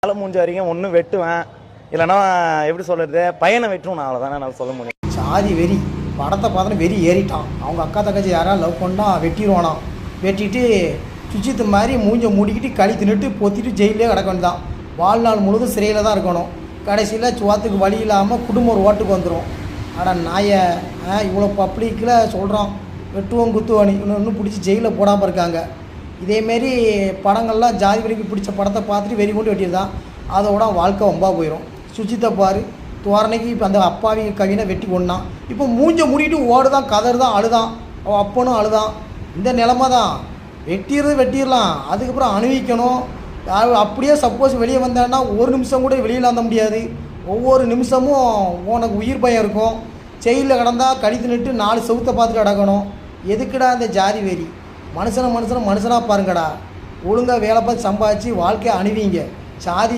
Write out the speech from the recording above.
தலை மூஞ்ச வரைக்கும் ஒன்று வெட்டுவேன், இல்லைன்னா எப்படி சொல்கிறது, பையனை வெட்டுவேன். நான் அவ்வளோதானே நான் சொல்ல முடியும். சாதி வெறி படத்தை பார்த்தோன்னா வெறி ஏறிட்டான். அவங்க அக்கா தங்கச்சி யாராவது லவ் பண்ணால் வெட்டிடுவானான். வெட்டிட்டு சுச்சித்து மாதிரி மூஞ்ச மூடிக்கிட்டு களி தின்னுட்டு பொத்திட்டு ஜெயிலே கிடக்க வேண்டியதான். வாழ்நாள் முழுதும் சிறையில் தான் இருக்கணும். கடைசியில் சுவாத்துக்கு வழி இல்லாமல் குடும்பம் ஒரு ஓட்டுக்கு வந்துடும். ஆனால் நாயை இவ்வளோ பப்ளிக்கில் சொல்கிறோம் வெட்டுவோம் குத்துவானி இன்னும் பிடிச்சி ஜெயிலில் போடாமல் இருக்காங்க. இதேமாரி படங்கள்லாம் ஜாதி வெறிக்கு பிடிச்ச படத்தை பார்த்துட்டு வெறி கொண்டு வெட்டியிருந்தான். அதோட வாழ்க்கை வம்பா போயிடும். சுச்சித்தை பாரு, தோரணைக்கு இப்போ அந்த அப்பாவி கவினை வெட்டி கொண்டான். இப்போ மூஞ்ச மூடிட்டு ஓடுதான், கதறு தான், அழுதான். அவன் அப்பனும் அழுதான். இந்த நிலமை தான். வெட்டிடலாம், அதுக்கப்புறம் அணிவிக்கணும். அப்படியே சப்போஸ் வெளியே வந்தான்னா ஒரு நிமிஷம் கூட வெளியில் வந்த முடியாது. ஒவ்வொரு நிமிஷமும் உனக்கு உயிர் பயம் இருக்கும். ஜெயிலில் கிடந்தால் கடித்து நிட்டு 4 செவுத்தை பார்த்துட்டு கிடக்கணும். எதுக்குடா இந்த ஜாதி வெறி? மனுஷனாக பாருங்கடா. ஒழுங்காக வேலை பார்த்து சம்பாதிச்சு வாழ்க்கையை அணிவிங்க. சாதி